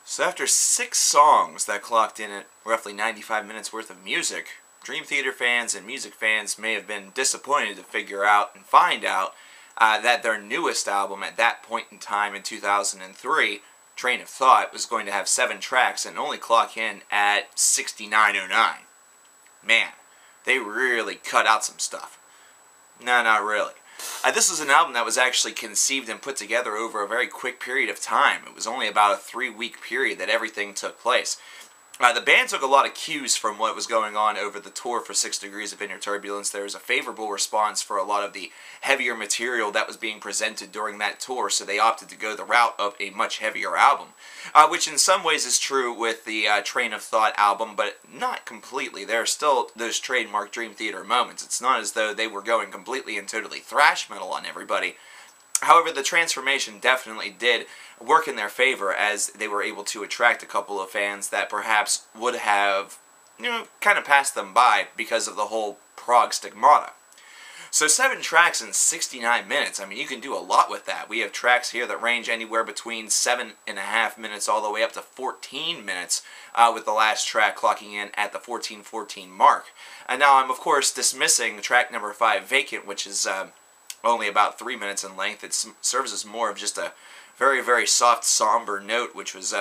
So after 6 songs that clocked in at roughly 95 minutes worth of music, Dream Theater fans and music fans may have been disappointed to figure out and find out that their newest album at that point in time in 2003, Train of Thought, was going to have 7 tracks and only clock in at 69:09. Man, they really cut out some stuff. No, not really. This is an album that was actually conceived and put together over a very quick period of time. It was only about a 3-week period that everything took place. The band took a lot of cues from what was going on over the tour for 6 Degrees of Inner Turbulence. There was a favorable response for a lot of the heavier material that was being presented during that tour, so they opted to go the route of a much heavier album, which in some ways is true with the Train of Thought album, but not completely. There are still those trademark Dream Theater moments. It's not as though they were going completely and totally thrash metal on everybody. However, the transformation definitely did work in their favor, as they were able to attract a couple of fans that perhaps would have, kind of passed them by because of the whole prog stigmata. So 7 tracks in 69 minutes, I mean, you can do a lot with that. We have tracks here that range anywhere between 7.5 minutes all the way up to 14 minutes, with the last track clocking in at the 14:14 mark. And now I'm, of course, dismissing track number 5, Vacant, which is only about 3 minutes in length. It serves as more of just a very, very soft, somber note, which was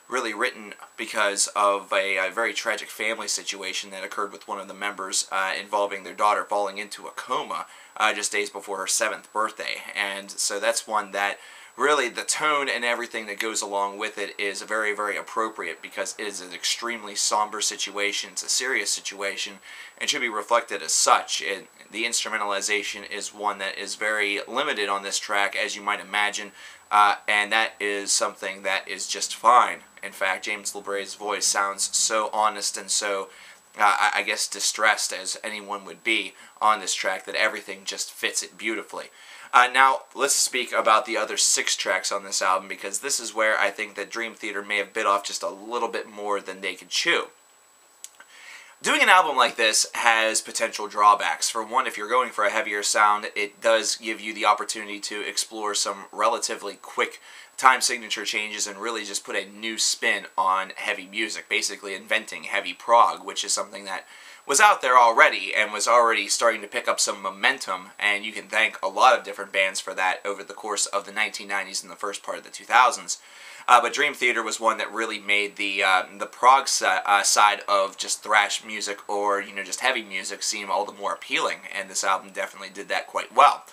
really written because of a very tragic family situation that occurred with one of the members involving their daughter falling into a coma just days before her 7th birthday. And so that's one that really, the tone and everything that goes along with it is very, very appropriate, because it is an extremely somber situation. It's a serious situation and should be reflected as such. The instrumentalization is one that is very limited on this track, as you might imagine, and that is something that is just fine. In fact, James LeBray's voice sounds so honest and so, I guess, distressed as anyone would be on this track, that everything just fits it beautifully. Now, let's speak about the other 6 tracks on this album, because this is where I think that Dream Theater may have bit off just a little bit more than they could chew. Doing an album like this has potential drawbacks. For one, if you're going for a heavier sound, it does give you the opportunity to explore some relatively quick time signature changes and really just put a new spin on heavy music, basically inventing heavy prog, which is something that was out there already and was already starting to pick up some momentum, and you can thank a lot of different bands for that over the course of the 1990s and the first part of the 2000s. But Dream Theater was one that really made the prog side of just thrash music, or just heavy music, seem all the more appealing, and this album definitely did that quite well.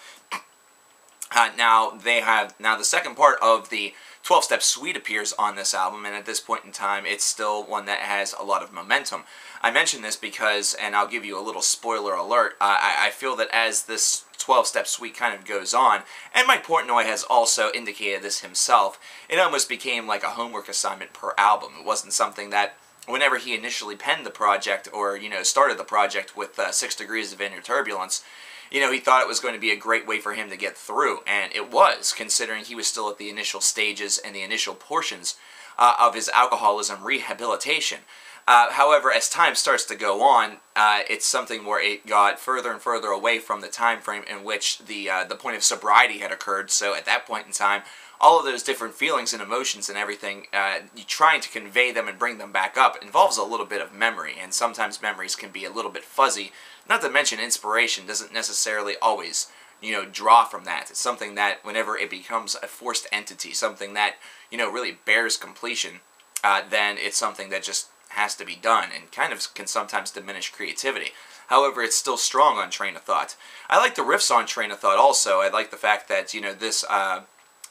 Now the second part of the 12-step suite appears on this album, and at this point in time, it's still one that has a lot of momentum. I mention this because, and I'll give you a little spoiler alert, I feel that as this 12-step suite kind of goes on, and Mike Portnoy has also indicated this himself, it almost became like a homework assignment per album. It wasn't something that, whenever he initially penned the project, or, started the project with 6 Degrees of Inner Turbulence, he thought it was going to be a great way for him to get through, and it was, considering he was still at the initial stages and the initial portions of his alcoholism rehabilitation. However, as time starts to go on, it's something where it got further and further away from the time frame in which the point of sobriety had occurred. So at that point in time, all of those different feelings and emotions and everything, trying to convey them and bring them back up involves a little bit of memory, and sometimes memories can be a little bit fuzzy. Not to mention, inspiration doesn't necessarily always, draw from that. It's something that, whenever it becomes a forced entity, something that, really bears completion, then it's something that just has to be done, and kind of can sometimes diminish creativity. However, it's still strong on Train of Thought. I like the riffs on Train of Thought also. I like the fact that,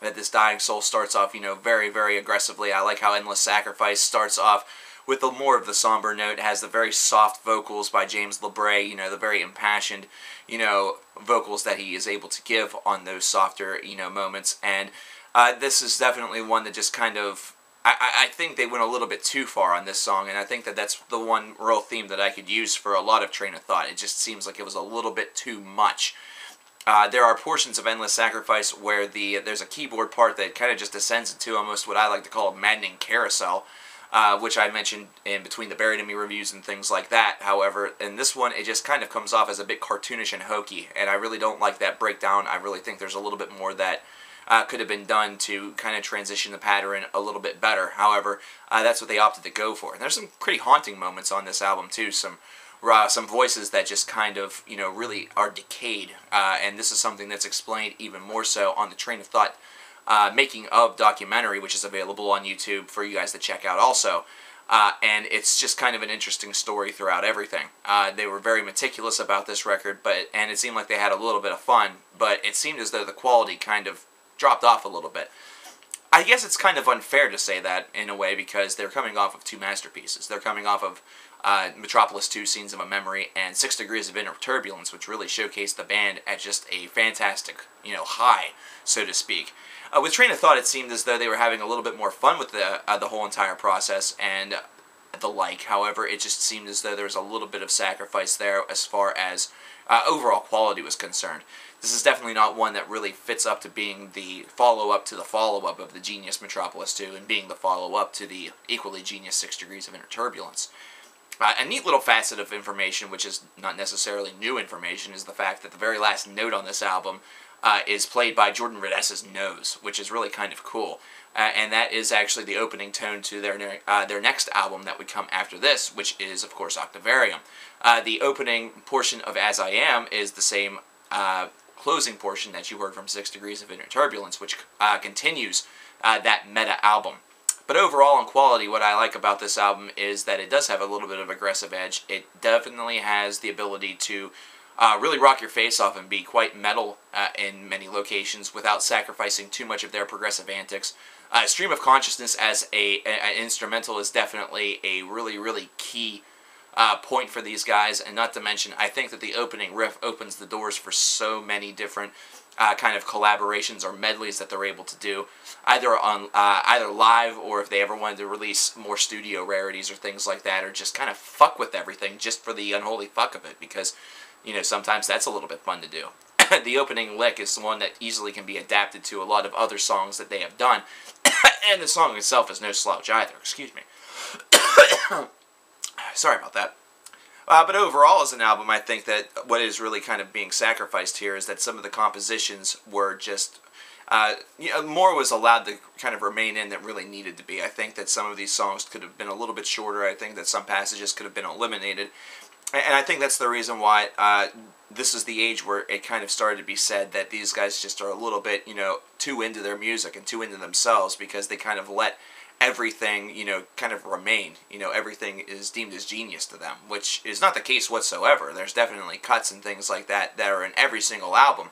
this Dying Soul starts off, very, very aggressively. I like how Endless Sacrifice starts off with more of the somber note. It has the very soft vocals by James LeBray, the very impassioned, vocals that he is able to give on those softer, moments. And this is definitely one that just kind of, I think they went a little bit too far on this song, and I think that that's the one real theme that I could use for a lot of Train of Thought. It just seems like it was a little bit too much. There are portions of Endless Sacrifice where there's a keyboard part that kind of just descends into almost what I like to call a maddening carousel, which I mentioned in between the Buried in Me reviews and things like that. However, in this one, it just kind of comes off as a bit cartoonish and hokey, and I really don't like that breakdown. I really think there's a little bit more that could have been done to kind of transition the pattern a little bit better. However, that's what they opted to go for. And there's some pretty haunting moments on this album too. Some voices that just kind of, really are decayed. And this is something that's explained even more so on the Train of Thought making of documentary, which is available on YouTube for you guys to check out also. And it's just kind of an interesting story throughout everything. They were very meticulous about this record, and it seemed like they had a little bit of fun, but it seemed as though the quality kind of dropped off a little bit. I guess it's kind of unfair to say that in a way, because they're coming off of two masterpieces. They're coming off of Metropolis 2, Scenes of a Memory, and 6 Degrees of Inner Turbulence, which really showcased the band at just a fantastic, high, so to speak. With Train of Thought, it seemed as though they were having a little bit more fun with the whole entire process and the like. However, it just seemed as though there was a little bit of sacrifice there as far as overall quality was concerned. This is definitely not one that really fits up to being the follow-up to the follow-up of the genius Metropolis 2 and being the follow-up to the equally genius 6 Degrees of Inner Turbulence. A neat little facet of information, which is not necessarily new information, is the fact that the very last note on this album is played by Jordan Rudess's nose, which is really kind of cool. And that is actually the opening tone to their next album that would come after this, which is, of course, Octavarium. The opening portion of As I Am is the same closing portion that you heard from 6 Degrees of Inner Turbulence, which continues that meta album. But overall, in quality, what I like about this album is that it does have a little bit of aggressive edge. It definitely has the ability to really rock your face off and be quite metal in many locations without sacrificing too much of their progressive antics. Stream of Consciousness as an instrumental is definitely a really, really key point for these guys, and not to mention, I think that the opening riff opens the doors for so many different kind of collaborations or medleys that they're able to do, either live, or if they ever wanted to release more studio rarities or things like that, or just kind of fuck with everything just for the unholy fuck of it, because sometimes that's a little bit fun to do. The opening lick is one that easily can be adapted to a lot of other songs that they have done, and the song itself is no slouch either. Excuse me. Sorry about that. But overall, as an album, I think that what is really kind of being sacrificed here is that some of the compositions were just more was allowed to kind of remain in that really needed to be. I think that some of these songs could have been a little bit shorter. I think that some passages could have been eliminated. And I think that's the reason why this is the age where it kind of started to be said that these guys just are a little bit, too into their music and too into themselves, because they kind of let everything, kind of remain. Everything is deemed as genius to them, which is not the case whatsoever. There's definitely cuts and things like that that are in every single album.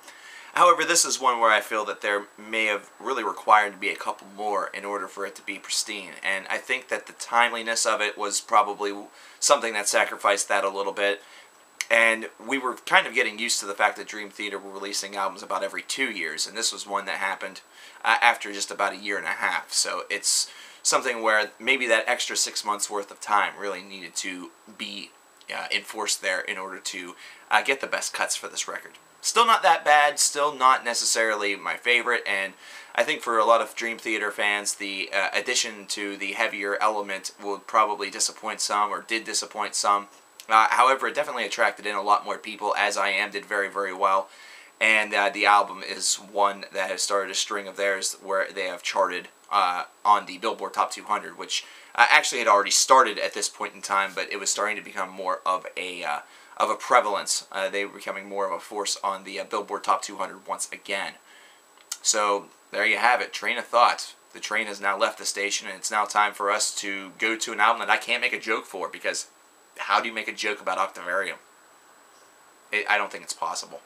However, this is one where I feel that there may have really required to be a couple more in order for it to be pristine. And I think that the timeliness of it was probably something that sacrificed that a little bit. And we were kind of getting used to the fact that Dream Theater were releasing albums about every 2 years. And this was one that happened after just about a year and a half. So it's something where maybe that extra 6 months worth of time really needed to be enforced there in order to get the best cuts for this record. Still not that bad, still not necessarily my favorite, and I think for a lot of Dream Theater fans, the addition to the heavier element would probably disappoint some, or did disappoint some. However, it definitely attracted in a lot more people. As I Am did very, very well, and the album is one that has started a string of theirs where they have charted on the Billboard Top 200, which actually had already started at this point in time, but it was starting to become more of a prevalence. They were becoming more of a force on the Billboard Top 200 once again. So there you have it, Train of Thought. The train has now left the station, and it's now time for us to go to an album that I can't make a joke for, because how do you make a joke about Octavarium? I don't think it's possible.